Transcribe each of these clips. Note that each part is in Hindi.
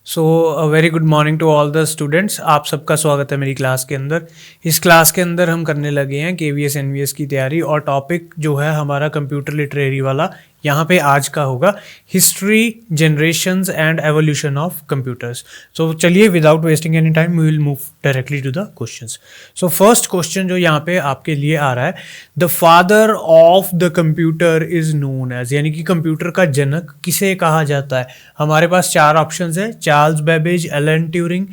So very good morning to all the students. आप सबका स्वागत है मेरी क्लास के अंदर। इस क्लास के अंदर हम करने लगे हैं केवीएस एनवीएस की तैयारी और टॉपिक जो है हमारा कंप्यूटर लिटरेरी वाला यहाँ पे आज का होगा history, generations and evolution of computers. So चलिए without wasting any time we will move directly to the questions. So first question जो यहाँ पे आपके लिए आ रहा है, the father of the computer is known as, यानी कि कंप्यूटर का जनक किसे कहा जाता है। हमारे पास चार ऑप्शंस है, Charles Babbage, Alan Turing,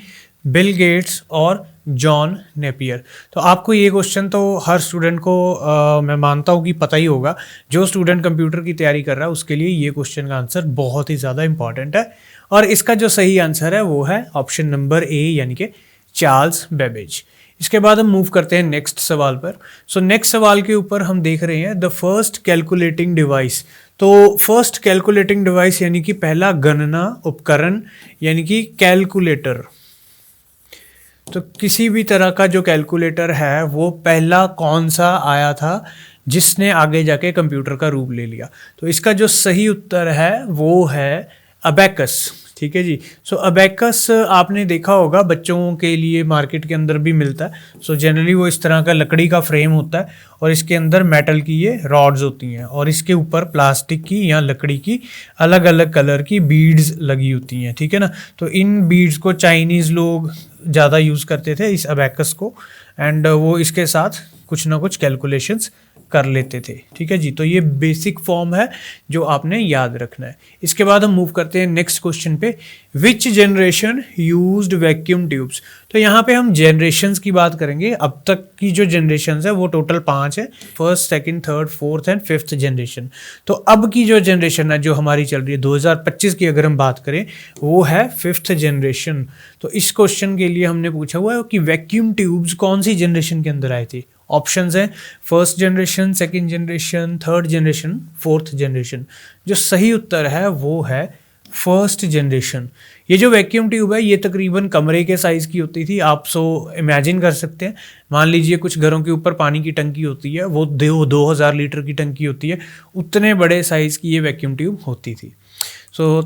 Bill Gates और जॉन नेपियर। तो आपको ये क्वेश्चन तो हर स्टूडेंट को मैं मानता हूँ कि पता ही होगा। जो स्टूडेंट कंप्यूटर की तैयारी कर रहा है उसके लिए ये क्वेश्चन का आंसर बहुत ही ज़्यादा इंपॉर्टेंट है और इसका जो सही आंसर है वो है ऑप्शन नंबर ए, यानी कि चार्ल्स बेबेज। इसके बाद हम मूव करते हैं नेक्स्ट सवाल पर। सो नेक्स्ट सवाल के ऊपर हम देख रहे हैं द फर्स्ट कैलकुलेटिंग डिवाइस। तो फर्स्ट कैलकुलेटिंग डिवाइस यानी कि पहला गणना उपकरण यानी कि कैलकुलेटर। तो किसी भी तरह का जो कैलकुलेटर है वो पहला कौन सा आया था जिसने आगे जाके कंप्यूटर का रूप ले लिया। तो इसका जो सही उत्तर है वो है अबेकस। ठीक है जी। सो अबेकस आपने देखा होगा बच्चों के लिए मार्केट के अंदर भी मिलता है। सो जनरली वो इस तरह का लकड़ी का फ्रेम होता है और इसके अंदर मेटल की ये रॉड्स होती हैं और इसके ऊपर प्लास्टिक की या लकड़ी की अलग अलग कलर की बीड्स लगी होती हैं। ठीक है ना। तो इन बीड्स को चाइनीज़ लोग ज़्यादा यूज़ करते थे इस अबेकस को, एंड वो इसके साथ कुछ ना कुछ कैलकुलेशंस कर लेते थे। ठीक है जी। तो ये बेसिक फॉर्म है जो आपने याद रखना है। इसके बाद हम मूव करते हैं नेक्स्ट क्वेश्चन पे, विच जनरेशन यूज्ड वैक्यूम ट्यूब्स। तो यहाँ पे हम जनरेशन्स की बात करेंगे। अब तक की जो जनरेशन है वो टोटल 5 है, first, second, third, fourth and fifth generation. तो अब की जो जनरेशन है जो हमारी चल रही है 2025 की अगर हम बात करें वो है फिफ्थ जनरेशन। तो इस क्वेश्चन के लिए हमने पूछा हुआ है कि वैक्यूम ट्यूब्स कौन सी जनरेशन के अंदर आए थे। ऑप्शंस हैं first generation, second generation, third generation, fourth generation. जो सही उत्तर है वो है फर्स्ट जनरेशन। ये जो वैक्यूम ट्यूब है ये तकरीबन कमरे के साइज़ की होती थी। आप सो इमेजिन कर सकते हैं, मान लीजिए कुछ घरों के ऊपर पानी की टंकी होती है, वो 2000 लीटर की टंकी होती है, उतने बड़े साइज़ की ये वैक्यूम ट्यूब होती थी। सो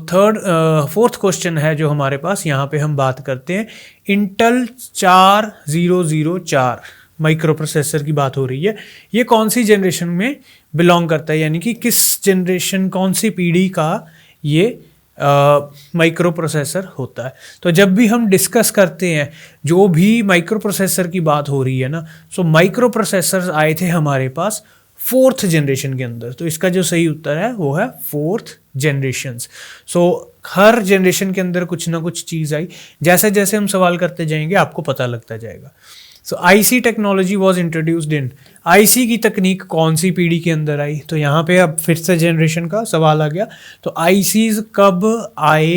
फोर्थ क्वेश्चन है जो हमारे पास, यहाँ पे हम बात करते हैं इंटेल 4004 माइक्रो प्रोसेसर की बात हो रही है। ये कौन सी जनरेशन में बिलोंग करता है, यानी कि किस जनरेशन, कौन सी पीढ़ी का ये माइक्रो प्रोसेसर होता है। तो जब भी हम डिस्कस करते हैं जो भी माइक्रो प्रोसेसर की बात हो रही है ना, सो माइक्रो प्रोसेसर आए थे हमारे पास फोर्थ जनरेशन के अंदर। तो इसका जो सही उत्तर है वो है फोर्थ जनरेशन। सो हर जनरेशन के अंदर कुछ ना कुछ चीज़ आई, जैसे जैसे हम सवाल करते जाएंगे आपको पता लगता जाएगा। So IC technology was introduced in, IC की तकनीक कौन सी पीढ़ी के अंदर आई। तो यहाँ पे अब फिर से जनरेशन का सवाल आ गया। तो आईसीज कब आए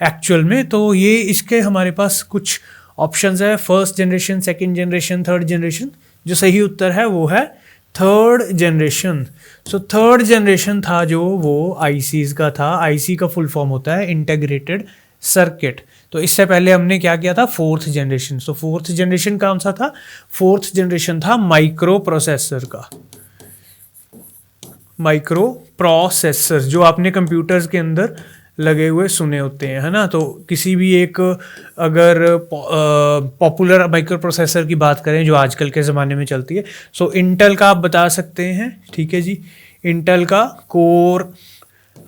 एक्चुअल में, तो ये इसके हमारे पास कुछ ऑप्शंस है, first generation, second generation, third generation. जो सही उत्तर है वो है third generation. So third generation था जो वो आईसीज का था। आईसी का फुल फॉर्म होता है इंटीग्रेटेड सर्किट। तो इससे पहले हमने क्या किया था, फोर्थ जनरेशन। सो फोर्थ जनरेशन कौन सा था, फोर्थ जनरेशन था माइक्रो प्रोसेसर का। माइक्रो प्रोसेसर जो आपने कंप्यूटर्स के अंदर लगे हुए सुने होते हैं, है ना। तो किसी भी एक अगर पॉपुलर माइक्रो प्रोसेसर की बात करें जो आजकल के ज़माने में चलती है, सो इंटेल का आप बता सकते हैं। ठीक है जी। इंटेल का कोर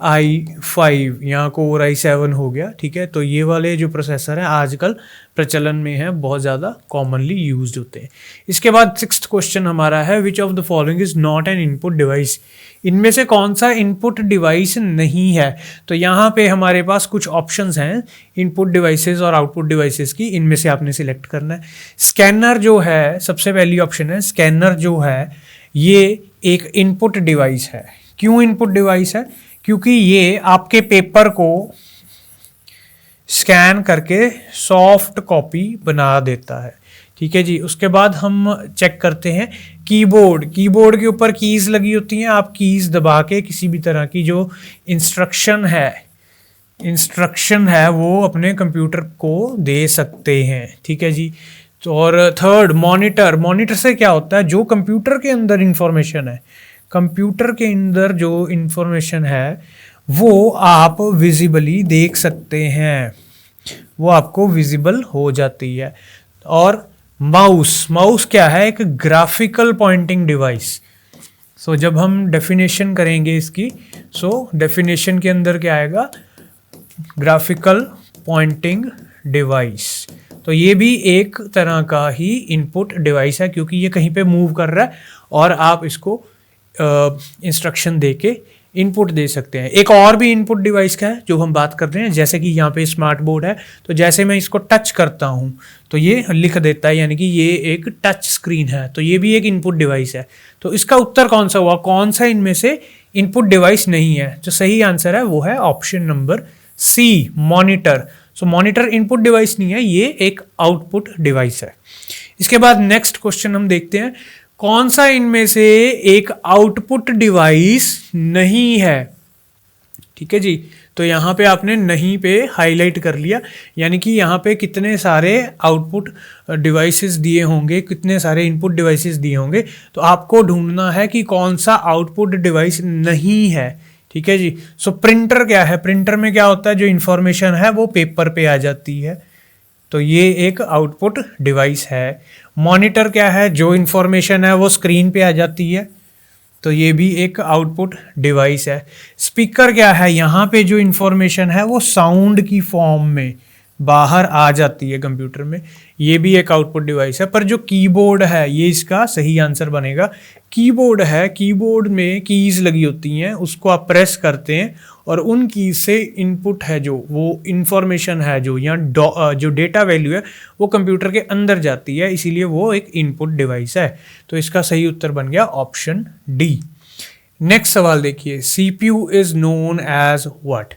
i5 या कोर i7 हो गया। ठीक है। तो ये वाले जो प्रोसेसर हैं आजकल प्रचलन में है, बहुत ज़्यादा कॉमनली यूज्ड होते हैं। इसके बाद सिक्स्थ क्वेश्चन हमारा है, which of the following is not an input device. इनमें से कौन सा इनपुट डिवाइस नहीं है। तो यहाँ पे हमारे पास कुछ ऑप्शंस हैं इनपुट डिवाइसेस और आउटपुट डिवाइसेस की, इनमें से आपने सिलेक्ट करना है। स्कैनर जो है, सबसे पहली ऑप्शन है स्कैनर जो है ये एक इनपुट डिवाइस है। क्यों इनपुट डिवाइस है, क्योंकि ये आपके पेपर को स्कैन करके सॉफ्ट कॉपी बना देता है। ठीक है जी। उसके बाद हम चेक करते हैं कीबोर्ड। कीबोर्ड के ऊपर कीज़ लगी होती हैं, आप कीज़ दबा के किसी भी तरह की जो इंस्ट्रक्शन है वो अपने कंप्यूटर को दे सकते हैं। ठीक है जी। तो और थर्ड मॉनिटर। मॉनिटर से क्या होता है, जो कंप्यूटर के अंदर इंफॉर्मेशन है, कंप्यूटर के अंदर जो इंफॉर्मेशन है वो आप विजिबली देख सकते हैं। वो आपको विजिबल हो जाती है। और माउस क्या है? एक ग्राफिकल पॉइंटिंग डिवाइस। सो जब हम डेफिनेशन करेंगे इसकी, सो डेफिनेशन के अंदर क्या आएगा? Graphical pointing device. तो ये भी एक तरह का ही इनपुट डिवाइस है, क्योंकि ये कहीं पे मूव कर रहा है और आप इसको इंस्ट्रक्शन दे के इनपुट दे सकते हैं। एक और भी इनपुट डिवाइस का है जो हम बात कर रहे हैं, जैसे कि यहाँ पे स्मार्ट बोर्ड है, तो जैसे मैं इसको टच करता हूँ तो ये लिख देता है, यानी कि ये एक टच स्क्रीन है, तो ये भी एक इनपुट डिवाइस है। तो इसका उत्तर कौन सा हुआ? कौन सा इनमें से इनपुट डिवाइस नहीं है? जो सही आंसर है वो है option number C, monitor. So monitor input device नहीं है, ये एक आउटपुट डिवाइस है। इसके बाद नेक्स्ट क्वेश्चन हम देखते हैं, कौन सा इनमें से एक आउटपुट डिवाइस नहीं है? ठीक है जी, तो यहाँ पे आपने नहीं पे हाईलाइट कर लिया, यानी कि यहाँ पे कितने सारे आउटपुट डिवाइसेस दिए होंगे, कितने सारे इनपुट डिवाइसेस दिए होंगे, तो आपको ढूंढना है कि कौन सा आउटपुट डिवाइस नहीं है। ठीक है जी। सो प्रिंटर क्या है? प्रिंटर में क्या होता है? जो इन्फॉर्मेशन है वो पेपर पे आ जाती है, तो ये एक आउटपुट डिवाइस है। मॉनिटर क्या है? जो इन्फॉर्मेशन है वो स्क्रीन पे आ जाती है, तो ये भी एक आउटपुट डिवाइस है। स्पीकर क्या है? यहाँ पे जो इन्फॉर्मेशन है वो साउंड की फॉर्म में बाहर आ जाती है कंप्यूटर में, ये भी एक आउटपुट डिवाइस है। पर जो कीबोर्ड है, ये इसका सही आंसर बनेगा। कीबोर्ड है, कीबोर्ड में कीज़ लगी होती हैं, उसको आप प्रेस करते हैं और उन कीज से इनपुट है जो, वो इन्फॉर्मेशन है जो, या जो डेटा वैल्यू है वो कंप्यूटर के अंदर जाती है, इसीलिए वो एक इनपुट डिवाइस है। तो इसका सही उत्तर बन गया ऑप्शन डी। नेक्स्ट सवाल देखिए, CPU is known as what?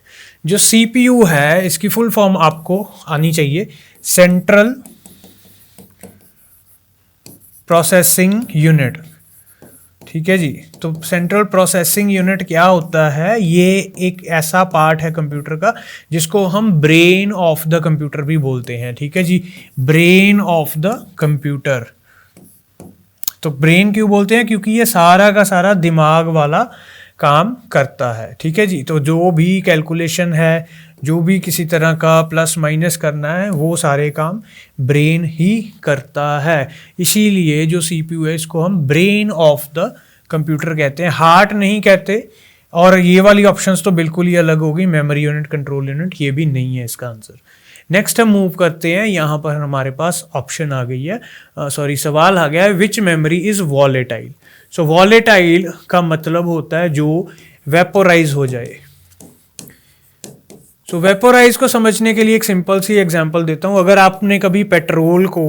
जो CPU है इसकी फुल फॉर्म आपको आनी चाहिए, सेंट्रल प्रोसेसिंग यूनिट। ठीक है जी। तो सेंट्रल प्रोसेसिंग यूनिट क्या होता है? ये एक ऐसा पार्ट है कंप्यूटर का जिसको हम ब्रेन ऑफ द कंप्यूटर भी बोलते हैं। ठीक है जी, ब्रेन ऑफ द कंप्यूटर। तो ब्रेन क्यों बोलते हैं? क्योंकि ये सारा का सारा दिमाग वाला काम करता है। ठीक है जी। तो जो भी कैलकुलेशन है, जो भी किसी तरह का प्लस माइनस करना है, वो सारे काम ब्रेन ही करता है। इसीलिए जो CPU है इसको हम ब्रेन ऑफ द कंप्यूटर कहते हैं, हार्ट नहीं कहते। और ये वाली ऑप्शंस तो बिल्कुल ही अलग होगी, मेमोरी यूनिट, कंट्रोल यूनिट, ये भी नहीं है इसका आंसर। नेक्स्ट हम मूव करते हैं, यहाँ पर हमारे पास ऑप्शन आ गई है, सवाल आ गया है, which memory is volatile? So volatile का मतलब होता है जो वेपोराइज हो जाए। सो वेपोराइज को समझने के लिए एक सिंपल सी एग्जांपल देता हूँ। अगर आपने कभी पेट्रोल को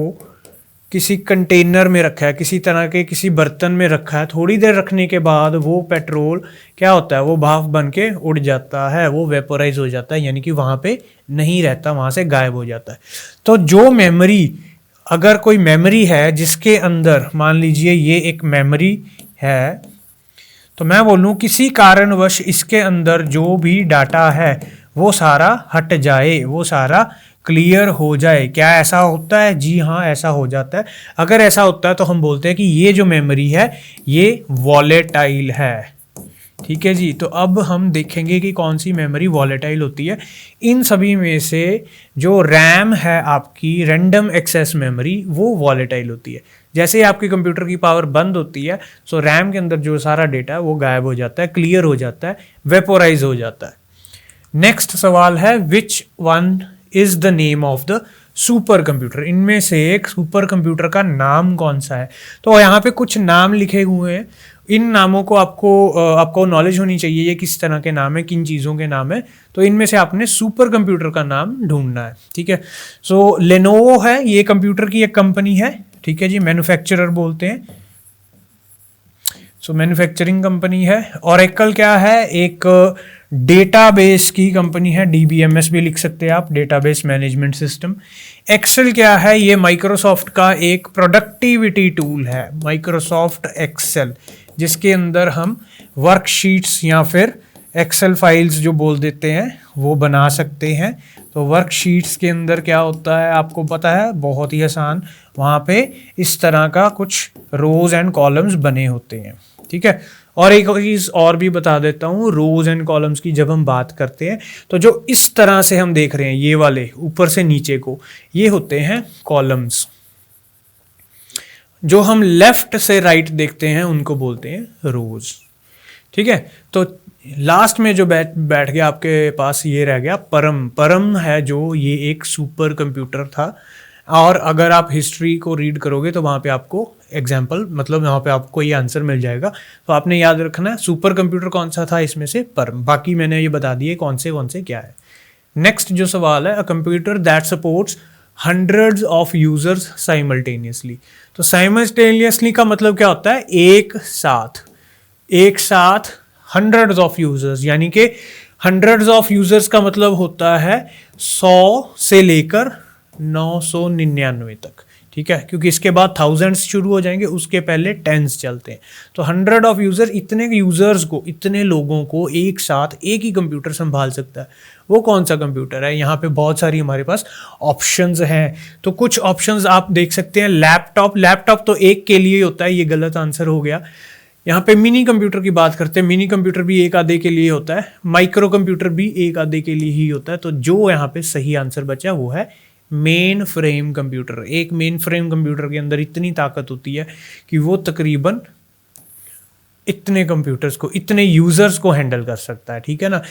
किसी कंटेनर में रखा है, किसी तरह के किसी बर्तन में रखा है, थोड़ी देर रखने के बाद वो पेट्रोल क्या होता है? वो भाप बन के उड़ जाता है, वो वेपोराइज हो जाता है, यानी कि वहाँ पे नहीं रहता, वहाँ से गायब हो जाता है। तो जो मेमोरी, अगर कोई मेमोरी है जिसके अंदर, मान लीजिए ये एक मेमोरी है, तो मैं बोलूँ किसी कारणवश इसके अंदर जो भी डाटा है वो सारा हट जाए, वो सारा क्लियर हो जाए। क्या ऐसा होता है? जी हाँ, ऐसा हो जाता है। अगर ऐसा होता है तो हम बोलते हैं कि ये जो मेमोरी है ये वॉलेटाइल है। ठीक है जी। तो अब हम देखेंगे कि कौन सी मेमोरी वॉलेटाइल होती है। इन सभी में से जो रैम है आपकी, रैंडम एक्सेस मेमोरी, वो वॉलेटाइल होती है। जैसे ही आपकी कंप्यूटर की पावर बंद होती है, सो रैम के अंदर जो सारा डेटा है वो गायब हो जाता है, क्लियर हो जाता है, वेपोराइज हो जाता है। नेक्स्ट सवाल है, which one is the name of the super computer? इनमें से एक सुपर कंप्यूटर का नाम कौन सा है? तो यहाँ पे कुछ नाम लिखे हुए हैं, इन नामों को आपको नॉलेज होनी चाहिए, ये किस तरह के नाम है, किन चीज़ों के नाम है। तो इनमें से आपने सुपर कंप्यूटर का नाम ढूंढना है। ठीक है। सो लेनोवो है, ये कंप्यूटर की एक कंपनी है। ठीक है जी, मैन्युफैक्चरर बोलते हैं, सो मैन्युफैक्चरिंग कंपनी है। ओरेकल क्या है? एक डेटाबेस की कंपनी है, DBMS भी लिख सकते हैं आप, डेटाबेस मैनेजमेंट सिस्टम। एक्सेल क्या है? ये माइक्रोसॉफ्ट का एक प्रोडक्टिविटी टूल है, माइक्रोसॉफ्ट एक्सेल, जिसके अंदर हम वर्कशीट्स या फिर एक्सेल फाइल्स जो बोल देते हैं वो बना सकते हैं। तो वर्कशीट्स के अंदर क्या होता है आपको पता है? बहुत ही आसान, वहाँ पे इस तरह का कुछ रोज एंड कॉलम्स बने होते हैं। ठीक है। और एक चीज़ और भी बता देता हूँ, रोज एंड कॉलम्स की जब हम बात करते हैं तो जो इस तरह से हम देख रहे हैं ये वाले ऊपर से नीचे को, ये होते हैं कॉलम्स। जो हम लेफ्ट से राइट देखते हैं उनको बोलते हैं रोज। ठीक है, तो लास्ट में जो बैठ गया आपके पास ये रह गया परम। परम है जो ये एक सुपर कंप्यूटर था, और अगर आप हिस्ट्री को रीड करोगे तो वहाँ पे आपको एग्जाम्पल, मतलब यहाँ पे आपको ये आंसर मिल जाएगा। तो आपने याद रखना है सुपर कंप्यूटर कौन सा था इसमें से, परम। बाकी मैंने ये बता दिए कौन से क्या है। नेक्स्ट जो सवाल है, a computer that supports hundreds of users simultaneously. तो साइमल्टेनियसली का मतलब क्या होता है, एक साथ हंड्रेड्स ऑफ यूजर्स, यानी कि हंड्रेड्स ऑफ यूजर्स का मतलब होता है 100 से लेकर 999 तक। ठीक है, क्योंकि इसके बाद थाउजेंड्स शुरू हो जाएंगे, उसके पहले टेंस चलते हैं। तो 100 ऑफ यूजर, इतने यूजर्स को, इतने लोगों को एक साथ एक ही कंप्यूटर संभाल सकता है। वो कौन सा कंप्यूटर है, यहाँ पे बहुत सारी हमारे पास ऑप्शंस हैं। तो कुछ ऑप्शंस आप देख सकते हैं। लैपटॉप तो एक के लिए होता है, ये गलत आंसर हो गया। यहाँ पे मिनी कंप्यूटर की बात करते हैं, मिनी कंप्यूटर भी एक आधे के लिए होता है, माइक्रो कंप्यूटर भी एक आधे के लिए ही होता है। तो जो यहाँ पे सही आंसर बचा वो है मेन फ्रेम कंप्यूटर। एक मेन फ्रेम कंप्यूटर के अंदर इतनी ताकत होती है कि वो तकरीबन इतने कंप्यूटर्स को, इतने यूजर्स को हैंडल कर सकता है। ठीक है ना।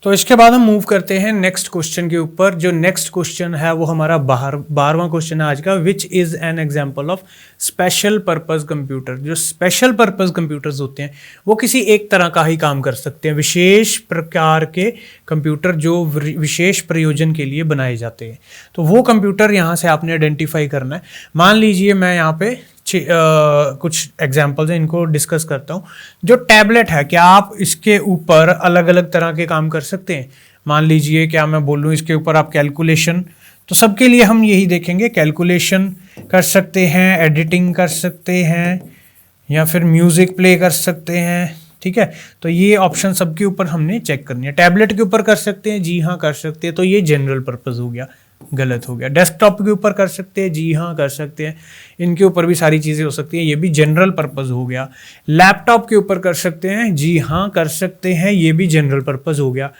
तो इसके बाद हम मूव करते हैं नेक्स्ट क्वेश्चन के ऊपर। जो नेक्स्ट क्वेश्चन है वो हमारा 12वां क्वेश्चन है आज का। Which is an example of special purpose computer. जो स्पेशल पर्पज कंप्यूटर्स होते हैं वो किसी एक तरह का ही काम कर सकते हैं, विशेष प्रकार के कंप्यूटर जो विशेष प्रयोजन के लिए बनाए जाते हैं। तो वो कंप्यूटर यहाँ से आपने आइडेंटिफाई करना है। मान लीजिए मैं यहाँ पे कुछ एग्जाम्पल्स हैं, इनको डिस्कस करता हूँ। जो टैबलेट है, क्या आप इसके ऊपर अलग अलग तरह के काम कर सकते हैं। मान लीजिए क्या मैं बोलूँ, इसके ऊपर आप कैलकुलेशन, तो सबके लिए हम यही देखेंगे, कैलकुलेशन कर सकते हैं, एडिटिंग कर सकते हैं, या फिर म्यूजिक प्ले कर सकते हैं। ठीक है, तो ये ऑप्शन सबके ऊपर हमने चेक करनी है। टैबलेट के ऊपर कर सकते हैं, जी हाँ कर सकते हैं, तो ये जनरल पर्पस हो गया, गलत हो गया। डेस्कटॉप के ऊपर कर सकते हैं, जी हाँ कर सकते हैं, इनके ऊपर भी सारी चीज़ें हो सकती हैं, ये भी जनरल पर्पस हो गया। लैपटॉप के ऊपर कर सकते हैं, जी हाँ कर सकते हैं, ये भी जनरल पर्पस हो गया।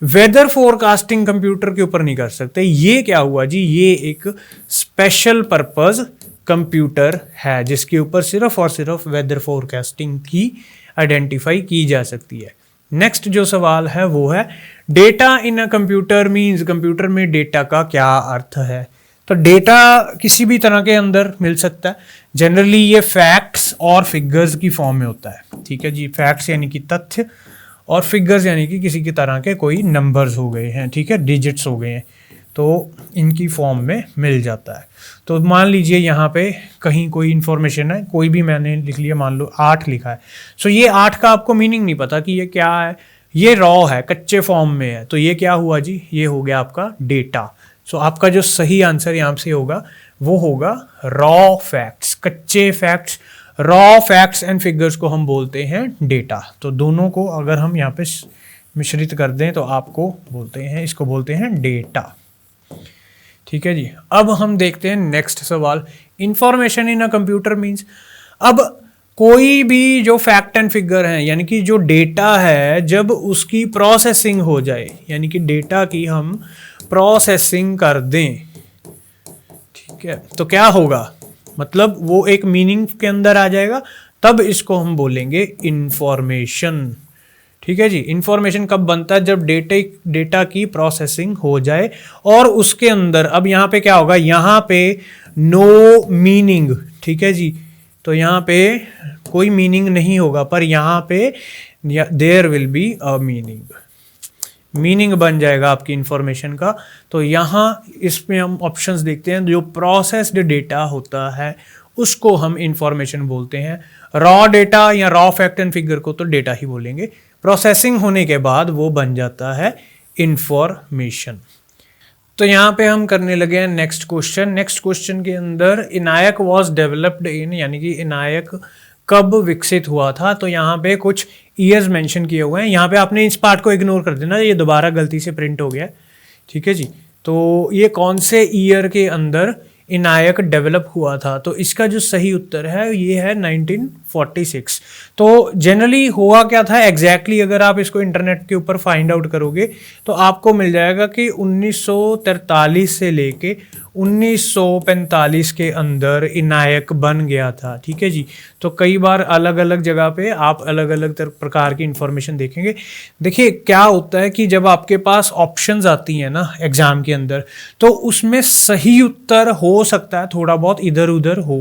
वेदर फोरकास्टिंग कंप्यूटर के ऊपर नहीं कर सकते, ये क्या हुआ जी, ये एक स्पेशल पर्पस कंप्यूटर है जिसके ऊपर सिर्फ और सिर्फ वेदर फोरकास्टिंग की आइडेंटिफाई की जा सकती है। नेक्स्ट जो सवाल है वो है data in a computer means. Computer में डेटा का क्या अर्थ है। तो डेटा किसी भी तरह के अंदर मिल सकता है। जनरली ये फैक्ट्स और फिगर्स की फॉर्म में होता है। ठीक है जी, फैक्ट्स यानी कि तथ्य, और फिगर्स यानी कि किसी की तरह के कोई नंबर्स हो गए हैं, ठीक है, डिजिट्स हो गए हैं, तो इनकी फॉर्म में मिल जाता है। तो मान लीजिए यहाँ पे कहीं कोई इन्फॉर्मेशन है, कोई भी मैंने लिख लिया, मान लो 8 लिखा है। सो ये 8 का आपको मीनिंग नहीं पता कि ये क्या है, ये रॉ है, कच्चे फॉर्म में है, तो ये क्या हुआ जी, ये हो गया आपका डेटा। सो आपका जो सही आंसर यहाँ से होगा वो होगा रॉ फैक्ट्स, कच्चे facts. Raw facts and figures को हम बोलते हैं डेटा। तो दोनों को अगर हम यहाँ पे मिश्रित कर दें तो आपको बोलते हैं, इसको बोलते हैं डेटा। ठीक है जी, अब हम देखते हैं नेक्स्ट सवाल। Information in a computer means. अब कोई भी जो फैक्ट एंड फिगर है, यानी कि जो डेटा है, जब उसकी प्रोसेसिंग हो जाए, यानी कि डेटा की हम प्रोसेसिंग कर दें, ठीक है, तो क्या होगा, मतलब वो एक मीनिंग के अंदर आ जाएगा, तब इसको हम बोलेंगे इंफॉर्मेशन। ठीक है जी, इंफॉर्मेशन कब बनता है, जब डेटा की प्रोसेसिंग हो जाए और उसके अंदर, अब यहाँ पे क्या होगा, यहाँ पे नो मीनिंग, ठीक है जी, तो यहाँ पे कोई मीनिंग नहीं होगा, पर यहाँ पे there will be a meaning बन जाएगा आपकी इंफॉर्मेशन का। तो यहाँ इसमें हम ऑप्शंस देखते हैं, जो प्रोसेस्ड डेटा होता है उसको हम इंफॉर्मेशन बोलते हैं। रॉ डेटा या रॉ फैक्ट एंड फिगर को तो डेटा ही बोलेंगे। प्रोसेसिंग होने के बाद वो बन जाता है इंफॉर्मेशन। तो यहाँ पे हम करने लगे हैं नेक्स्ट क्वेश्चन। नेक्स्ट क्वेश्चन के अंदर इनायक वॉज डेवलप्ड इन, यानी कि इनायक कब विकसित हुआ था। तो यहाँ पे कुछ ईयर्स मेंशन किए हुए हैं, यहाँ पे आपने इस पार्ट को इग्नोर कर देना, ये दोबारा गलती से प्रिंट हो गया। ठीक है जी, तो ये कौन से ईयर के अंदर इनायक डेवलप हुआ था, तो इसका जो सही उत्तर है ये है 1946। तो जनरली हुआ क्या था एग्जैक्टली अगर आप इसको इंटरनेट के ऊपर फाइंड आउट करोगे तो आपको मिल जाएगा कि 1943 से लेके 1945 के अंदर इनायक बन गया था। ठीक है जी। तो कई बार अलग अलग जगह पे आप अलग अलग प्रकार की इंफॉर्मेशन देखेंगे। देखिए क्या होता है कि जब आपके पास ऑप्शंस आती हैं ना एग्जाम के अंदर, तो उसमें सही उत्तर हो सकता है थोड़ा बहुत इधर उधर हो,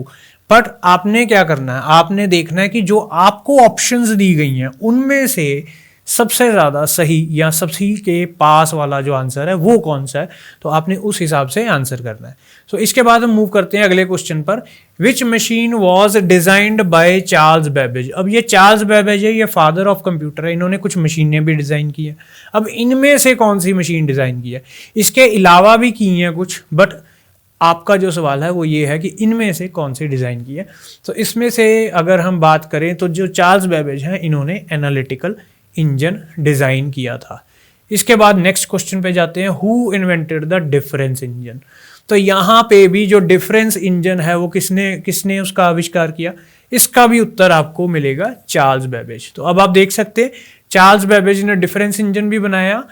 बट आपने क्या करना है, आपने देखना है कि जो आपको ऑप्शंस दी गई हैं उनमें से सबसे ज़्यादा सही या सभी के पास वाला जो आंसर है वो कौन सा है, तो आपने उस हिसाब से आंसर करना है। तो इसके बाद हम मूव करते हैं अगले क्वेश्चन पर। विच machine was designed by Charles Babbage. अब ये चार्ल्स बेबेज है, ये फादर ऑफ कंप्यूटर है, इन्होंने कुछ मशीनें भी डिज़ाइन की है। अब इनमें से कौन सी मशीन डिज़ाइन की है, इसके अलावा भी की हैं कुछ, बट आपका जो सवाल है वो ये है कि इनमें से कौन सी डिज़ाइन की है। तो इसमें से अगर हम बात करें तो जो चार्ल्स बेबेज हैं इन्होंने एनालिटिकल इंजन डिज़ाइन किया था। इसके बाद नेक्स्ट क्वेश्चन पे जाते हैं, who invented the difference engine. तो यहाँ पे भी जो डिफरेंस इंजन है वो किसने उसका आविष्कार किया, इसका भी उत्तर आपको मिलेगा चार्ल्स बेबेज। तो अब आप देख सकते हैं चार्ल्स बेबेज ने डिफरेंस इंजन भी बनाया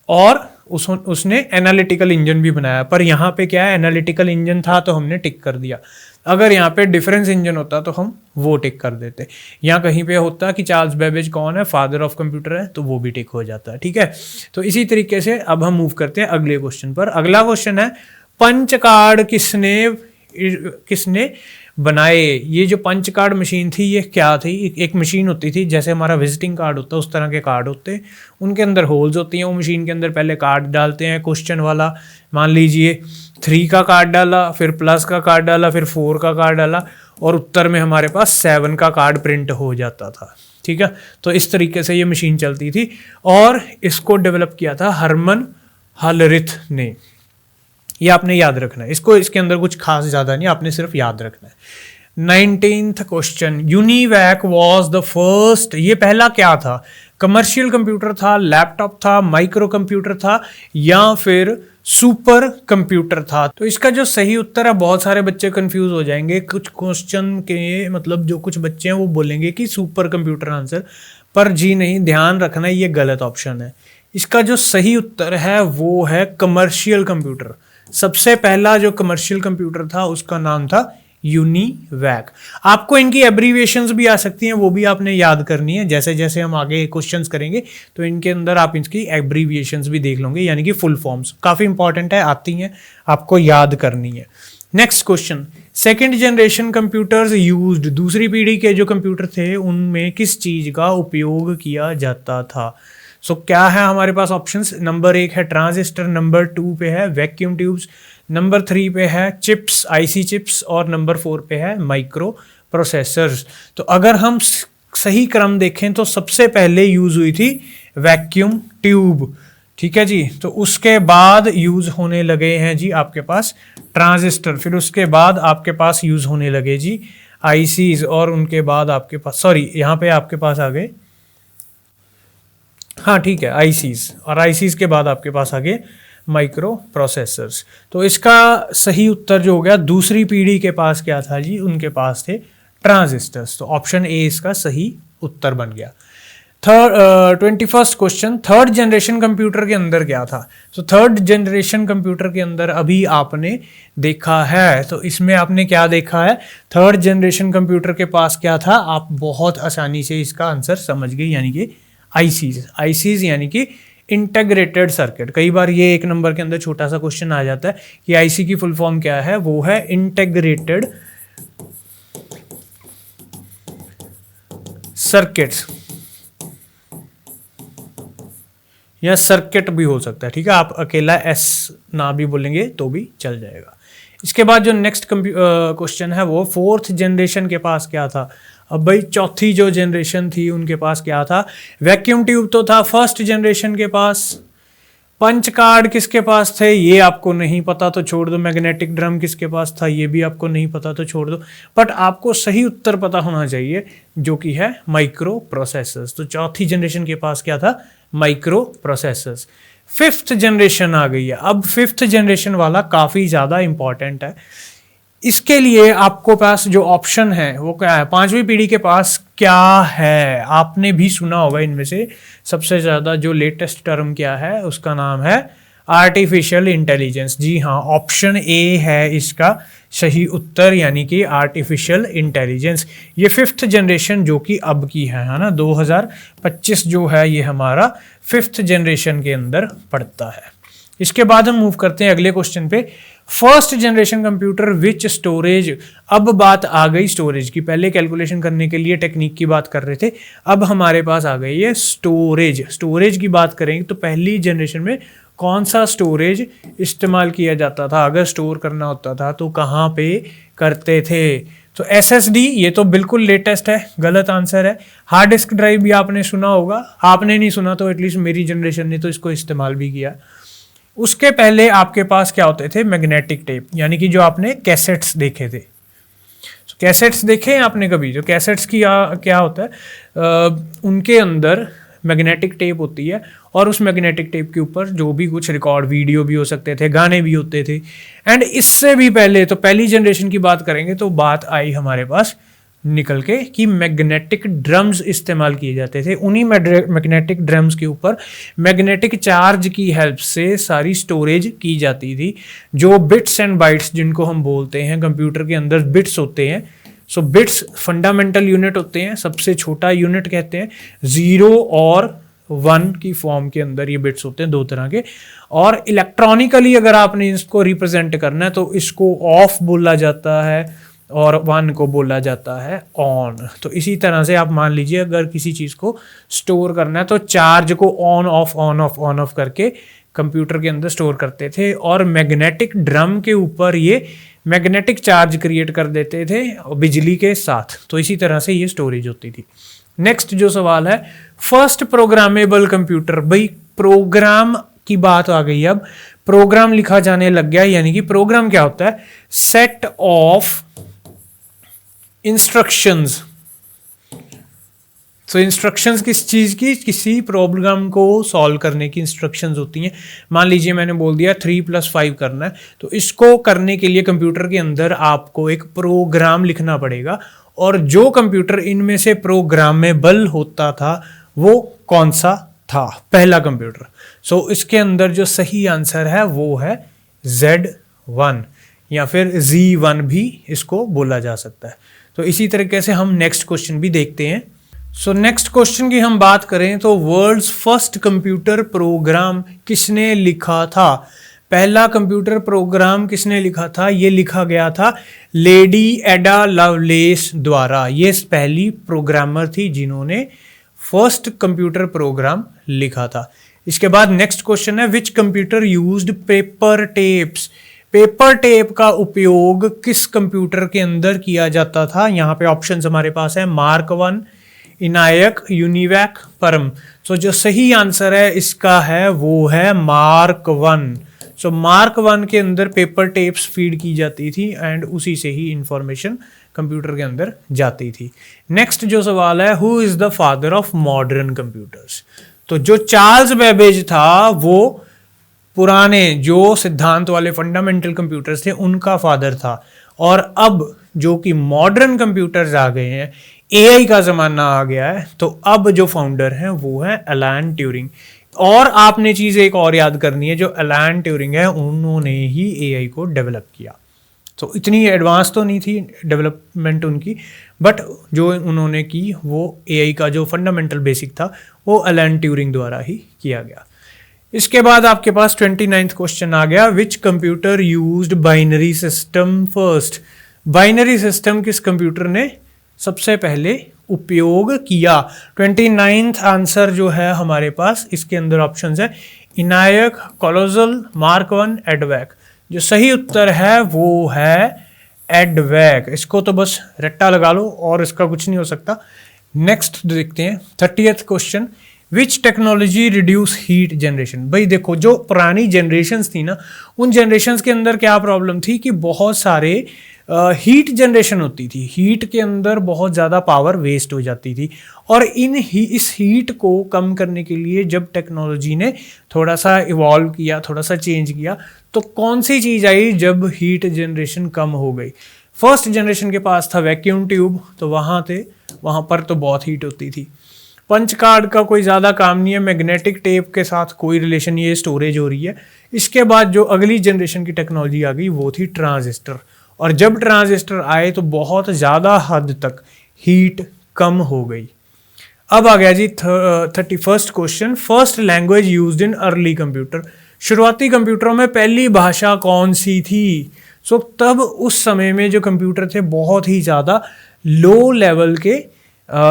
और उसने एनालिटिकल इंजन भी बनाया, पर यहाँ पे क्या है एनालिटिकल इंजन था तो हमने टिक कर दिया। अगर यहाँ पे डिफरेंस इंजन होता तो हम वो टिक कर देते। यहाँ कहीं पे होता कि चार्ल्स बेबेज कौन है, फादर ऑफ कंप्यूटर है, तो वो भी टिक हो जाता है। ठीक है। तो इसी तरीके से अब हम मूव करते हैं अगले क्वेश्चन पर। अगला क्वेश्चन है पंच कार्ड किसने बनाए। ये जो पंच कार्ड मशीन थी ये क्या थी, एक मशीन होती थी जैसे हमारा विजिटिंग कार्ड होता है उस तरह के कार्ड होते हैं, उनके अंदर होल्स होती हैं, वो मशीन के अंदर पहले कार्ड डालते हैं क्वेश्चन वाला, मान लीजिए 3 का कार्ड डाला, फिर प्लस का कार्ड डाला, फिर 4 का कार्ड डाला और उत्तर में हमारे पास 7 का कार्ड प्रिंट हो जाता था। ठीक है। तो इस तरीके से ये मशीन चलती थी और इसको डेवलप किया था हरमन हलरिथ ने। ये आपने याद रखना है, इसके अंदर कुछ खास ज़्यादा नहीं, आपने सिर्फ याद रखना है। 19th question, UNIVAC was the first. ये पहला क्या था, कमर्शियल कंप्यूटर था, लैपटॉप था, माइक्रो कंप्यूटर था या फिर सुपर कंप्यूटर था। तो इसका जो सही उत्तर है, बहुत सारे बच्चे कंफ्यूज हो जाएंगे, कुछ क्वेश्चन के मतलब जो कुछ बच्चे हैं वो बोलेंगे कि सुपर कंप्यूटर आंसर, पर जी नहीं, ध्यान रखना ये गलत ऑप्शन है। इसका जो सही उत्तर है वो है कमर्शियल कंप्यूटर। सबसे पहला जो कमर्शियल कंप्यूटर था उसका नाम था यूनिवैक। आपको इनकी एब्रीविएशंस भी आ सकती हैं, वो भी आपने याद करनी है। जैसे जैसे हम आगे क्वेश्चंस करेंगे तो इनके अंदर आप इनकी एब्रीविएशंस भी देख लोगे, यानी कि फुल फॉर्म्स काफ़ी इंपॉर्टेंट है, आती हैं, आपको याद करनी है। Next question, second generation computers used. दूसरी पीढ़ी के जो कंप्यूटर थे उनमें किस चीज़ का उपयोग किया जाता था। सो क्या है हमारे पास ऑप्शंस, नंबर 1 है ट्रांजिस्टर, नंबर 2 पे है वैक्यूम ट्यूब्स, नंबर 3 पे है चिप्स, आईसी चिप्स, और नंबर 4 पे है माइक्रो प्रोसेसर्स। तो अगर हम सही क्रम देखें तो सबसे पहले यूज हुई थी वैक्यूम ट्यूब। ठीक है जी। तो उसके बाद यूज होने लगे हैं जी आपके पास ट्रांजिस्टर, फिर उसके बाद आपके पास यूज होने लगे जी आईसीज, और उनके बाद आपके पास यहाँ पे आपके पास आ गए, हाँ ठीक है, आईसीज, और आईसीज के बाद आपके पास आ गए माइक्रो प्रोसेसर्स। तो इसका सही उत्तर जो हो गया, दूसरी पीढ़ी के पास क्या था जी, उनके पास थे ट्रांजिस्टर्स। तो ऑप्शन ए इसका सही उत्तर बन गया। 21st question, third generation computer के अंदर क्या था। तो थर्ड जनरेशन कंप्यूटर के अंदर अभी आपने देखा है, तो इसमें आपने क्या देखा है, थर्ड जनरेशन कंप्यूटर के पास क्या था, आप बहुत आसानी से इसका आंसर समझ गए, यानी कि आईसीज यानी कि इंटीग्रेटेड सर्किट। कई बार ये 1 नंबर के अंदर छोटा सा क्वेश्चन आ जाता है कि आईसी की फुल फॉर्म क्या है, वो है इंटीग्रेटेड सर्किट्स, या सर्किट भी हो सकता है। ठीक है, आप अकेला एस ना भी बोलेंगे तो भी चल जाएगा। इसके बाद जो नेक्स्ट क्वेश्चन है वो फोर्थ जनरेशन के पास क्या था। अब भाई चौथी जो जनरेशन थी उनके पास क्या था, वैक्यूम ट्यूब तो था फर्स्ट जनरेशन के पास, पंच कार्ड किसके पास थे ये आपको नहीं पता तो छोड़ दो, मैग्नेटिक ड्रम किसके पास था ये भी आपको नहीं पता तो छोड़ दो, बट आपको सही उत्तर पता होना चाहिए जो कि है माइक्रो प्रोसेसर्स। तो चौथी जनरेशन के पास क्या था, माइक्रो प्रोसेसर्स। फिफ्थ जनरेशन आ गई है। अब फिफ्थ जनरेशन वाला काफ़ी ज़्यादा इंपॉर्टेंट है। इसके लिए आपको पास जो ऑप्शन है वो क्या है, पांचवी पीढ़ी के पास क्या है, आपने भी सुना होगा इनमें से सबसे ज्यादा जो लेटेस्ट टर्म क्या है, उसका नाम है आर्टिफिशियल इंटेलिजेंस। जी हाँ, ऑप्शन ए है इसका सही उत्तर, यानी कि आर्टिफिशियल इंटेलिजेंस। ये 5th जनरेशन जो कि अब की है ना, 2025 जो है ये हमारा 5th जनरेशन के अंदर पड़ता है। इसके बाद हम मूव करते हैं अगले क्वेश्चन पे। First generation computer which storage, अब बात आ गई स्टोरेज की। पहले कैलकुलेशन करने के लिए टेक्निक की बात कर रहे थे, अब हमारे पास आ गई है स्टोरेज। स्टोरेज की बात करेंगे तो पहली जनरेशन में कौन सा स्टोरेज इस्तेमाल किया जाता था, अगर स्टोर करना होता था तो कहाँ पे करते थे? तो SSD, ये तो बिल्कुल लेटेस्ट है, गलत आंसर है। हार्ड डिस्क ड्राइव भी आपने सुना होगा, आपने नहीं सुना तो एटलीस्ट मेरी जनरेशन ने तो इसको इस्तेमाल भी किया। उसके पहले आपके पास क्या होते थे? मैग्नेटिक टेप, यानी कि जो आपने कैसेट्स देखे थे। कैसेट्स देखे हैं आपने कभी? जो कैसेट्स की क्या होता है, उनके अंदर मैग्नेटिक टेप होती है और उस मैग्नेटिक टेप के ऊपर जो भी कुछ रिकॉर्ड, वीडियो भी हो सकते थे, गाने भी होते थे। एंड इससे भी पहले तो पहली जनरेशन की बात करेंगे तो बात आई हमारे पास निकल के कि मैग्नेटिक ड्रम्स इस्तेमाल किए जाते थे। उन्हीं मैग्नेटिक ड्रम्स के ऊपर मैग्नेटिक चार्ज की हेल्प से सारी स्टोरेज की जाती थी। जो बिट्स एंड बाइट्स जिनको हम बोलते हैं, कंप्यूटर के अंदर बिट्स होते हैं। सो बिट्स फंडामेंटल यूनिट होते हैं, सबसे छोटा यूनिट कहते हैं। 0 और 1 की फॉर्म के अंदर ये बिट्स होते हैं, दो तरह के। और इलेक्ट्रॉनिकली अगर आपने इसको रिप्रेजेंट करना है तो इसको ऑफ बोला जाता है और 1 को बोला जाता है ऑन। तो इसी तरह से आप मान लीजिए अगर किसी चीज़ को स्टोर करना है तो चार्ज को ऑन ऑफ करके कंप्यूटर के अंदर स्टोर करते थे और मैग्नेटिक ड्रम के ऊपर ये मैग्नेटिक चार्ज क्रिएट कर देते थे बिजली के साथ। तो इसी तरह से ये स्टोरेज होती थी। नेक्स्ट जो सवाल है, फर्स्ट प्रोग्रामेबल कंप्यूटर। भाई प्रोग्राम की बात आ गई, अब प्रोग्राम लिखा जाने लग गया। यानी कि प्रोग्राम क्या होता है? Set of instructions. तो इंस्ट्रक्शंस किस चीज़ की? किसी प्रॉब्लम को सॉल्व करने की इंस्ट्रक्शंस होती हैं। मान लीजिए मैंने बोल दिया 3+5 करना है, तो इसको करने के लिए कंप्यूटर के अंदर आपको एक प्रोग्राम लिखना पड़ेगा। और जो कंप्यूटर इनमें से प्रोग्रामेबल होता था वो कौन सा था? पहला कंप्यूटर। सो इसके अंदर जो सही आंसर है वो है Z1 या फिर Z1 भी इसको बोला जा सकता है। तो इसी तरीके से हम नेक्स्ट क्वेश्चन भी देखते हैं। सो नेक्स्ट क्वेश्चन की हम बात करें तो वर्ल्ड्स फर्स्ट कंप्यूटर प्रोग्राम किसने लिखा था? पहला कंप्यूटर प्रोग्राम किसने लिखा था? ये लिखा गया था लेडी एडा लवलेस द्वारा। ये पहली प्रोग्रामर थी जिन्होंने फर्स्ट कंप्यूटर प्रोग्राम लिखा था। इसके बाद नेक्स्ट क्वेश्चन है, which computer used paper tapes? Paper tape का उपयोग किस कंप्यूटर के अंदर किया जाता था? यहाँ पे ऑप्शंस हमारे पास है मार्क 1, इनायक, यूनिवैक, परम। सो जो सही आंसर है इसका है वो है मार्क 1। सो मार्क 1 के अंदर पेपर टेप्स फीड की जाती थी एंड उसी से ही इंफॉर्मेशन कंप्यूटर के अंदर जाती थी। नेक्स्ट जो सवाल है, who is the father of modern computers? तो जो चार्ल्स बेबेज था वो पुराने जो सिद्धांत वाले फंडामेंटल कंप्यूटर्स थे उनका फादर था। और अब जो कि मॉडर्न कंप्यूटर्स आ गए हैं, एआई का ज़माना आ गया है, तो अब जो फाउंडर हैं वो है एलन ट्यूरिंग। और आपने चीज़ एक और याद करनी है, जो एलन ट्यूरिंग है उन्होंने ही एआई को डेवलप किया। तो इतनी एडवांस तो नहीं थी डेवलपमेंट उनकी, बट जो उन्होंने की वो एआई का जो फंडामेंटल बेसिक था वो एलन ट्यूरिंग द्वारा ही किया गया। इसके बाद आपके पास 29th क्वेश्चन आ गया, which computer used binary system first? Binary system किस कंप्यूटर ने सबसे पहले उपयोग किया? 29th आंसर जो है हमारे पास, इसके अंदर ऑप्शंस है इनायक, कोलोजल, मार्क 1, एडवैक। जो सही उत्तर है वो है एडवैक। इसको तो बस रट्टा लगा लो और इसका कुछ नहीं हो सकता। नेक्स्ट देखते हैं 30th क्वेश्चन, विच टेक्नोलॉजी रिड्यूस हीट जनरेशन। भाई देखो, जो पुरानी जनरेशन्स थी ना, उन जनरेशन्स के अंदर क्या प्रॉब्लम थी कि बहुत सारे हीट जनरेशन होती थी, हीट के अंदर बहुत ज़्यादा पावर वेस्ट हो जाती थी। और इस हीट को कम करने के लिए जब टेक्नोलॉजी ने थोड़ा सा इवॉल्व किया, थोड़ा सा चेंज किया, तो कौन सी चीज़ आई जब हीट जनरेशन कम हो गई? फर्स्ट जनरेशन के पास था वैक्यूम ट्यूब, तो वहाँ पर तो बहुत हीट होती थी। पंच कार्ड का कोई ज़्यादा काम नहीं है, मैग्नेटिक टेप के साथ कोई रिलेशन, ये स्टोरेज हो रही है। इसके बाद जो अगली जनरेशन की टेक्नोलॉजी आ गई वो थी ट्रांजिस्टर, और जब ट्रांजिस्टर आए तो बहुत ज़्यादा हद तक हीट कम हो गई। अब आ गया जी 31st question, first language used in early computer. शुरुआती कंप्यूटरों में पहली भाषा कौन सी थी? तब उस समय में जो कंप्यूटर थे बहुत ही ज़्यादा लो लेवल के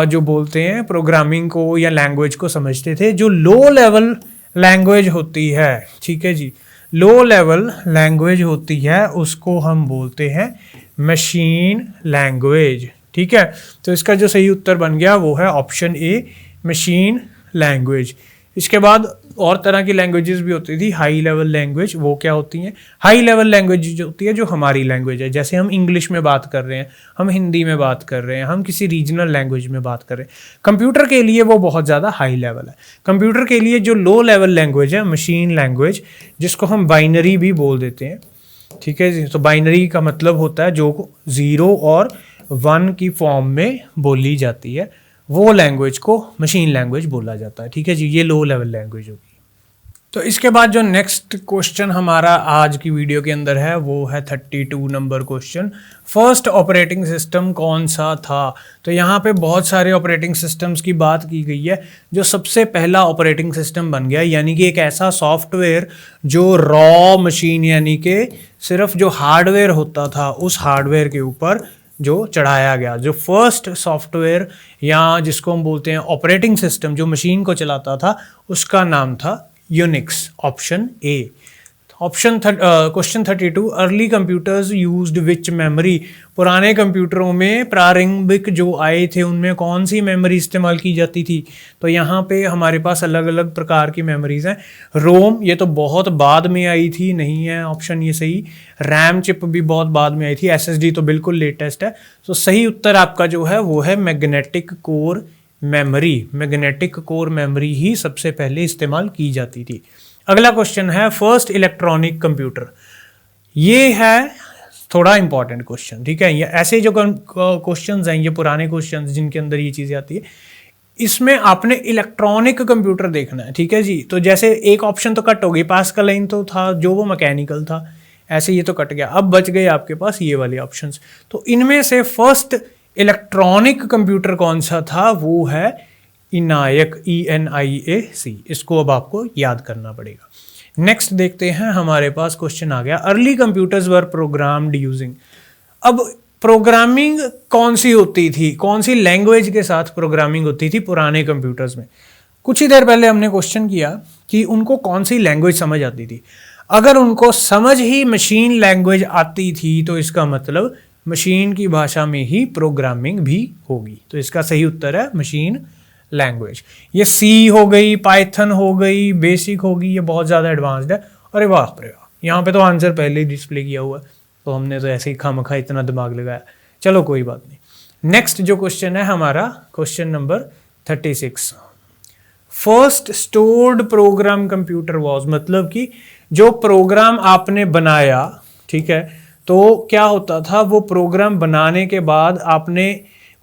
जो बोलते हैं प्रोग्रामिंग को या लैंग्वेज को समझते थे। जो लो लेवल लैंग्वेज होती है, ठीक है जी, लो लेवल लैंग्वेज होती है उसको हम बोलते हैं मशीन लैंग्वेज, ठीक है। तो इसका जो सही उत्तर बन गया वो है ऑप्शन ए, मशीन लैंग्वेज। इसके बाद और तरह की लैंग्वेजेस भी होती थी, हाई लेवल लैंग्वेज। वो क्या होती हैं? हाई लेवल लैंग्वेज जो होती है, जो हमारी लैंग्वेज है, जैसे हम इंग्लिश में बात कर रहे हैं, हम हिंदी में बात कर रहे हैं, हम किसी रीजनल लैंग्वेज में बात कर रहे हैं। कंप्यूटर के लिए वो बहुत ज़्यादा हाई लेवल है। कंप्यूटर के लिए जो लो लेवल लैंग्वेज है, मशीन लैंग्वेज, जिसको हम बाइनरी भी बोल देते हैं, ठीक है जी। तो बाइनरी का मतलब होता है जो 0 और 1 की फॉर्म में बोली जाती है, वो लैंग्वेज को मशीन लैंग्वेज बोला जाता है, ठीक है जी। ये लो लेवल लैंग्वेज होगी। तो इसके बाद जो नेक्स्ट क्वेश्चन हमारा आज की वीडियो के अंदर है वो है 32 number question, first operating system कौन सा था? तो यहाँ पे बहुत सारे ऑपरेटिंग सिस्टम्स की बात की गई है। जो सबसे पहला ऑपरेटिंग सिस्टम बन गया, यानी कि एक ऐसा सॉफ्टवेयर जो रॉ मशीन, यानी कि सिर्फ जो हार्डवेयर होता था उस हार्डवेयर के ऊपर जो चढ़ाया गया, जो फर्स्ट सॉफ्टवेयर या जिसको हम बोलते हैं ऑपरेटिंग सिस्टम जो मशीन को चलाता था, उसका नाम था Unix, option A. Question 32, early computers used which memory? पुराने कंप्यूटरों में प्रारंभिक जो आए थे उनमें कौन सी मेमोरी इस्तेमाल की जाती थी? तो यहाँ पे हमारे पास अलग अलग प्रकार की मेमोरीज हैं। रोम, ये तो बहुत बाद में आई थी, नहीं है ऑप्शन ये सही। रैम चिप भी बहुत बाद में आई थी। एसएसडी तो बिल्कुल लेटेस्ट है। तो सही उत्तर आपका जो है वो है magnetic core memory. Magnetic core memory ही सबसे पहले इस्तेमाल की जाती थी। अगला क्वेश्चन है फर्स्ट इलेक्ट्रॉनिक कंप्यूटर। ये है थोड़ा इंपॉर्टेंट क्वेश्चन, ठीक है। ये ऐसे जो क्वेश्चंस हैं, ये पुराने क्वेश्चंस जिनके अंदर ये चीज़ें आती है, इसमें आपने इलेक्ट्रॉनिक कंप्यूटर देखना है, ठीक है जी। तो जैसे एक ऑप्शन तो कट हो गई, पास का लाइन तो था जो वो मैकेनिकल था, ऐसे ये तो कट गया। अब बच गए आपके पास ये वाले ऑप्शंस। तो इनमें से फर्स्ट इलेक्ट्रॉनिक कंप्यूटर कौन सा था? वो है इनायक, ENIAC। इसको अब आपको याद करना पड़ेगा। नेक्स्ट देखते हैं, हमारे पास क्वेश्चन आ गया, अर्ली कंप्यूटर्स वर प्रोग्राम्ड यूजिंग। अब प्रोग्रामिंग कौन सी होती थी, कौन सी लैंग्वेज के साथ प्रोग्रामिंग होती थी पुराने कंप्यूटर्स में? कुछ ही देर पहले हमने क्वेश्चन किया कि उनको कौन सी लैंग्वेज समझ आती थी। अगर उनको समझ ही मशीन लैंग्वेज आती थी तो इसका मतलब मशीन की भाषा में ही प्रोग्रामिंग भी होगी। तो इसका सही उत्तर है मशीन लैंग्वेज। ये सी हो गई, पाइथन हो गई, बेसिक होगी, ये बहुत ज़्यादा एडवांस्ड है। अरे बाप रे, यहाँ पे तो आंसर पहले ही डिस्प्ले किया हुआ है, तो हमने तो ऐसे ही खामखा इतना दिमाग लगाया। चलो कोई बात नहीं। नेक्स्ट जो क्वेश्चन है हमारा, question number 36, first stored program computer was, मतलब कि जो प्रोग्राम आपने बनाया, ठीक है, तो क्या होता था, वो प्रोग्राम बनाने के बाद आपने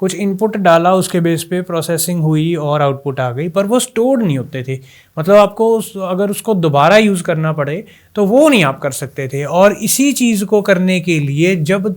कुछ इनपुट डाला, उसके बेस पे प्रोसेसिंग हुई और आउटपुट आ गई, पर वो स्टोर्ड नहीं होते थे। मतलब आपको अगर उसको दोबारा यूज़ करना पड़े तो वो नहीं आप कर सकते थे। और इसी चीज़ को करने के लिए जब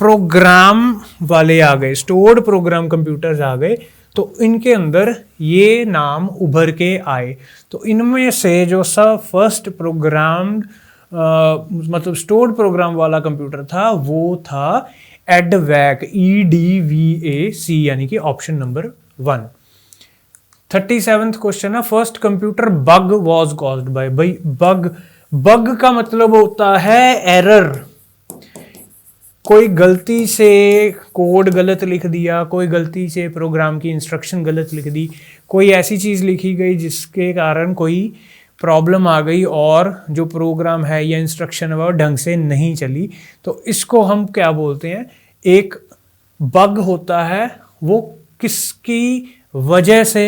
प्रोग्राम वाले आ गए, स्टोर्ड प्रोग्राम कंप्यूटर्स आ गए, तो इनके अंदर ये नाम उभर के आए। तो इनमें से जो सब फर्स्ट प्रोग्राम्ड मतलब स्टोर्ड प्रोग्राम वाला कंप्यूटर था वो था एडवैक, EDVAC, यानी कि ऑप्शन नंबर 1। 37th क्वेश्चन है, first computer bug was caused by. भाई बग का मतलब होता है एरर। कोई गलती से कोड गलत लिख दिया, कोई गलती से प्रोग्राम की इंस्ट्रक्शन गलत लिख दी, कोई ऐसी चीज़ लिखी गई जिसके कारण कोई प्रॉब्लम आ गई और जो प्रोग्राम है या इंस्ट्रक्शन है वो ढंग से नहीं चली, तो इसको हम क्या बोलते हैं, एक बग होता है। वो किसकी वजह से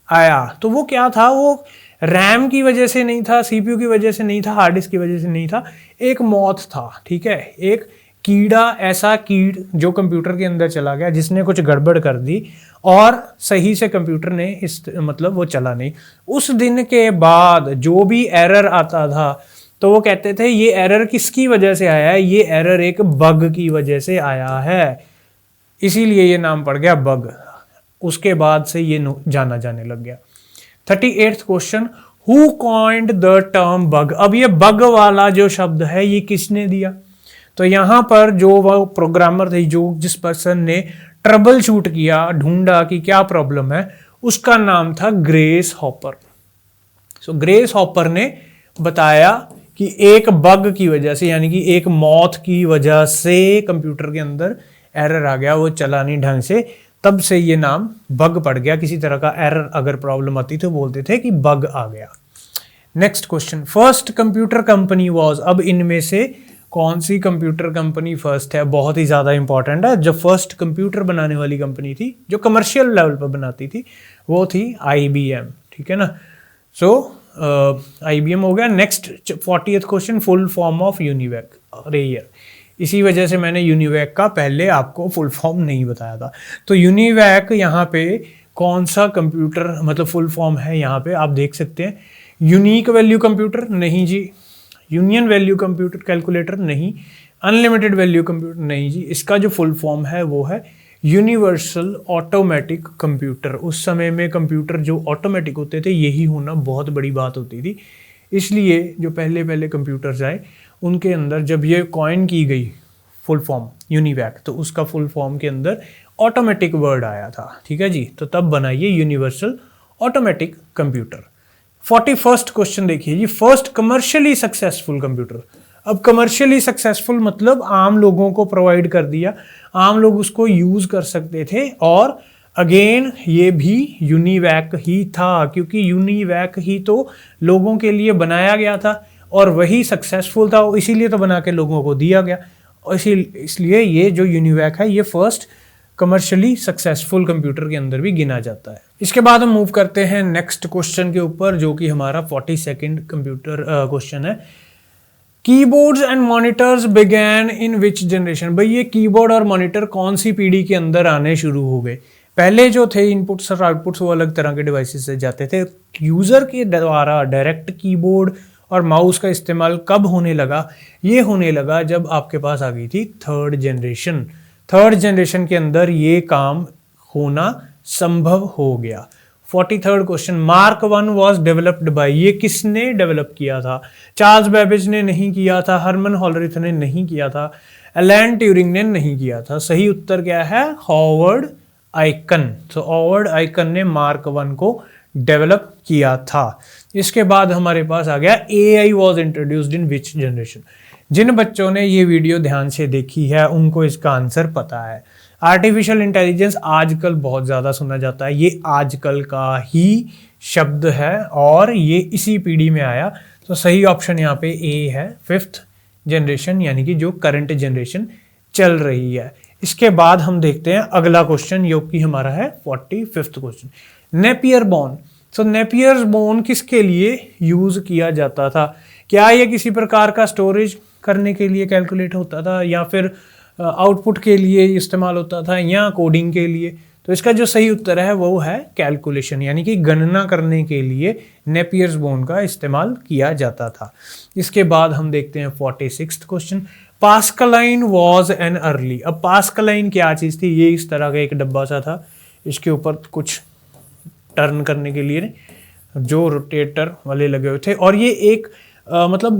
आया, तो वो क्या था, वो रैम की वजह से नहीं था, सीपीयू की वजह से नहीं था, हार्ड डिस्क की वजह से नहीं था, एक मौत था। ठीक है, एक कीड़ा, ऐसा कीड़ जो कंप्यूटर के अंदर चला गया जिसने कुछ गड़बड़ कर दी और सही से कंप्यूटर ने इस मतलब वो चला नहीं। उस दिन के बाद जो भी एरर आता था तो वो कहते थे ये एरर किसकी वजह से आया है, ये एरर एक बग की वजह से आया है, इसीलिए ये नाम पड़ गया बग। उसके बाद से ये जाना जाने लग गया। 38th question, who coined the term bug. अब ये बग वाला जो शब्द है ये किसने दिया, तो यहां पर जो वो प्रोग्रामर थे, जो जिस पर्सन ने ट्रबल शूट किया, ढूंढा कि क्या प्रॉब्लम है, उसका नाम था ग्रेस हॉपर। सो ग्रेस हॉपर ने बताया कि एक बग की वजह से, यानी कि एक मौत की वजह से कंप्यूटर के अंदर एरर आ गया, वो चला नहीं ढंग से, तब से ये नाम बग पड़ गया। किसी तरह का एरर अगर प्रॉब्लम आती तो बोलते थे कि बग आ गया। Next question, first computer company was. अब इनमें से कौन सी कंप्यूटर कंपनी फर्स्ट है, बहुत ही ज़्यादा इंपॉर्टेंट है। जो फर्स्ट कंप्यूटर बनाने वाली कंपनी थी, जो कमर्शियल लेवल पर बनाती थी, वो थी IBM। ठीक है ना, सो IBM हो गया। Next 40th question, full form of UNIVAC. अरे यार, इसी वजह से मैंने यूनिवैक का पहले आपको फुल फॉर्म नहीं बताया था। तो यूनिवैक यहाँ पे कौन सा कंप्यूटर मतलब फुल फॉर्म है, यहाँ पे आप देख सकते हैं। यूनिक वैल्यू कंप्यूटर नहीं जी, यूनियन वैल्यू कंप्यूटर कैलकुलेटर नहीं, अनलिमिटेड वैल्यू कंप्यूटर नहीं जी। इसका जो फुल फॉर्म है वो है यूनिवर्सल ऑटोमेटिक कंप्यूटर। उस समय में कंप्यूटर जो ऑटोमेटिक होते थे यही होना बहुत बड़ी बात होती थी, इसलिए जो पहले पहले कंप्यूटर्स आए उनके अंदर जब ये कॉइन की गई फुल फॉर्म यूनिवैक, तो उसका फुल फॉर्म के अंदर ऑटोमेटिक वर्ड आया था। ठीक है जी, तो तब बनाइए universal automatic computer. 41st question देखिए जी, फर्स्ट कमर्शियली सक्सेसफुल कंप्यूटर। अब कमर्शियली सक्सेसफुल मतलब आम लोगों को प्रोवाइड कर दिया, आम लोग उसको यूज कर सकते थे। और अगेन ये भी यूनिवैक ही था, क्योंकि यूनिवैक ही तो लोगों के लिए बनाया गया था और वही सक्सेसफुल था, इसीलिए तो बना के लोगों को दिया गया। और इसलिए ये जो यूनिवैक है ये फर्स्ट कमर्शियली सक्सेसफुल कंप्यूटर के अंदर भी गिना जाता है। इसके बाद हम मूव करते हैं नेक्स्ट क्वेश्चन के ऊपर, जो कि हमारा 42nd कंप्यूटर क्वेश्चन है। Keyboards and monitors began in which generation. भाई ये कीबोर्ड और मॉनिटर कौन सी पीढ़ी के अंदर आने शुरू हो गए। पहले जो थे इनपुट्स और आउटपुट्स वो अलग तरह के डिवाइसेस से जाते थे। यूजर के द्वारा डायरेक्ट कीबोर्ड और माउस का इस्तेमाल कब होने लगा, ये होने लगा जब आपके पास आ गई थी थर्ड जनरेशन। थर्ड जनरेशन के अंदर ये काम होना संभव हो गया। 43rd question, mark 1 was developed by. ये किसने डेवलप किया था? चार्ल्स बेबेज ने नहीं किया था, हरमन हॉलरिथ ने नहीं किया था, एलन ट्यूरिंग ने नहीं किया था। सही उत्तर क्या है? Howard icon. तो हॉवर्ड आइकन ने मार्क 1 को डेवलप किया था। इसके बाद हमारे पास आ गया AI was introduced in which generation. जिन बच्चों ने ये वीडियो ध्यान से देखी है उनको इसका आंसर पता है। आर्टिफिशियल इंटेलिजेंस आजकल बहुत ज़्यादा सुना जाता है, ये आजकल का ही शब्द है और ये इसी पीढ़ी में आया। तो सही ऑप्शन यहाँ पे A है, 5th जनरेशन, यानी कि जो करंट जनरेशन चल रही है। इसके बाद हम देखते हैं अगला क्वेश्चन, जो कि हमारा है 45th क्वेश्चन, नेपियर बोन। तो नेपियर बोन किसके लिए यूज किया जाता था? क्या ये किसी प्रकार का स्टोरेज करने के लिए कैलकुलेट होता था, या फिर आउटपुट के लिए इस्तेमाल होता था, या कोडिंग के लिए? तो इसका जो सही उत्तर है वो है कैलकुलेशन, यानी कि गणना करने के लिए नेपियर्स बोन का इस्तेमाल किया जाता था। इसके बाद हम देखते हैं 46th question, Pascaline was an early. अब पास्कलाइन क्या चीज़ थी? ये इस तरह का एक डब्बा सा था, इसके ऊपर कुछ टर्न करने के लिए जो रोटेटर वाले लगे हुए थे, और ये एक मतलब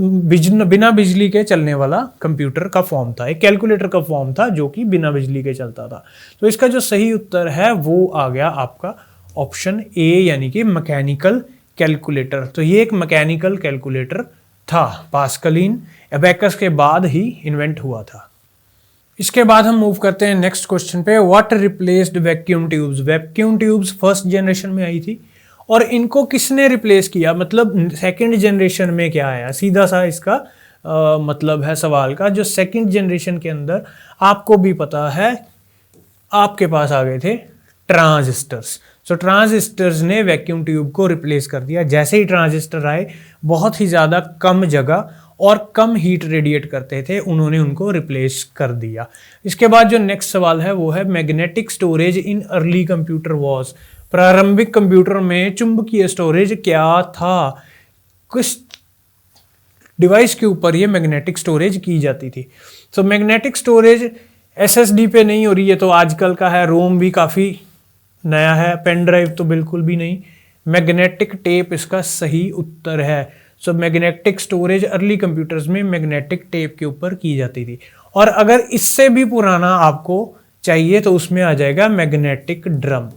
बिना बिजली के चलने वाला कंप्यूटर का फॉर्म था, एक कैलकुलेटर का फॉर्म था जो कि बिना बिजली के चलता था। तो इसका जो सही उत्तर है वो आ गया आपका ऑप्शन A, यानी कि मैकेनिकल कैलकुलेटर। तो ये एक मैकेनिकल कैलकुलेटर था, पास्कलिन एबेकस के बाद ही इन्वेंट हुआ था। इसके बाद हम मूव करते हैं नेक्स्ट क्वेश्चन पे। What replaced vacuum tubes? Vacuum tubes first generation में आई थी और इनको किसने रिप्लेस किया, मतलब सेकंड जनरेशन में क्या आया? सीधा सा इसका मतलब है सवाल का। जो सेकंड जनरेशन के अंदर आपको भी पता है आपके पास आ गए थे ट्रांजिस्टर्स। सो ट्रांजिस्टर्स ने वैक्यूम ट्यूब को रिप्लेस कर दिया। जैसे ही ट्रांजिस्टर आए बहुत ही ज़्यादा कम जगह और कम हीट रेडिएट करते थे, उन्होंने उनको रिप्लेस कर दिया। इसके बाद जो नेक्स्ट सवाल है वो है magnetic storage in early computer was. प्रारंभिक कंप्यूटर में चुंबकीय स्टोरेज क्या था? किस डिवाइस के ऊपर ये मैग्नेटिक स्टोरेज की जाती थी? सो मैग्नेटिक स्टोरेज एसएसडी पे नहीं हो रही है, तो आजकल का है। रोम भी काफ़ी नया है, पेन ड्राइव तो बिल्कुल भी नहीं। मैग्नेटिक टेप इसका सही उत्तर है। So magnetic storage early computers में मैग्नेटिक टेप के ऊपर की जाती थी। और अगर इससे भी पुराना आपको चाहिए तो उसमें आ जाएगा magnetic drum.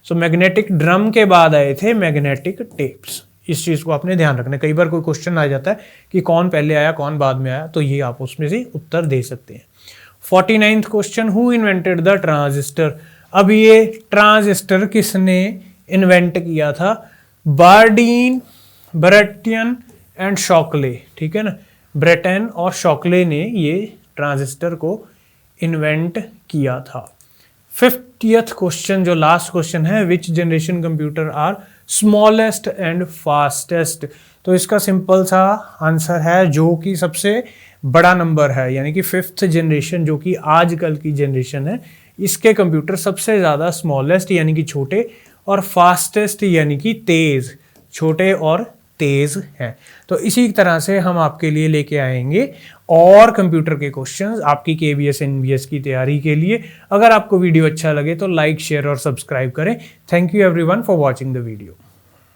So magnetic drum के बाद आए थे मैग्नेटिक टेप्स। इस चीज़ को आपने ध्यान रखना। कई बार कोई क्वेश्चन आ जाता है कि कौन पहले आया कौन बाद में आया, तो ये आप उसमें से उत्तर दे सकते हैं। 49th question, who invented the transistor? अब ये ट्रांजिस्टर किसने इन्वेंट किया था? बार्डीन, ब्रेटन एंड शॉकले, ठीक है ना। ब्रेटन और शॉकले ने ये ट्रांजिस्टर को इन्वेंट किया था। 50th क्वेश्चन जो लास्ट क्वेश्चन है, which generation computer are smallest and fastest? तो इसका सिंपल सा आंसर है जो कि सबसे बड़ा नंबर है, यानी कि 5th जनरेशन जो कि आजकल की जनरेशन है, इसके कंप्यूटर सबसे ज़्यादा स्मॉलेस्ट यानी कि छोटे और फास्टेस्ट यानी कि तेज़, छोटे और तेज़ हैं। तो इसी तरह से हम आपके लिए लेके आएंगे और कंप्यूटर के क्वेश्चंस आपकी KVS NVS की तैयारी के लिए। अगर आपको वीडियो अच्छा लगे तो लाइक, शेयर और सब्सक्राइब करें। Thank you everyone for watching the video.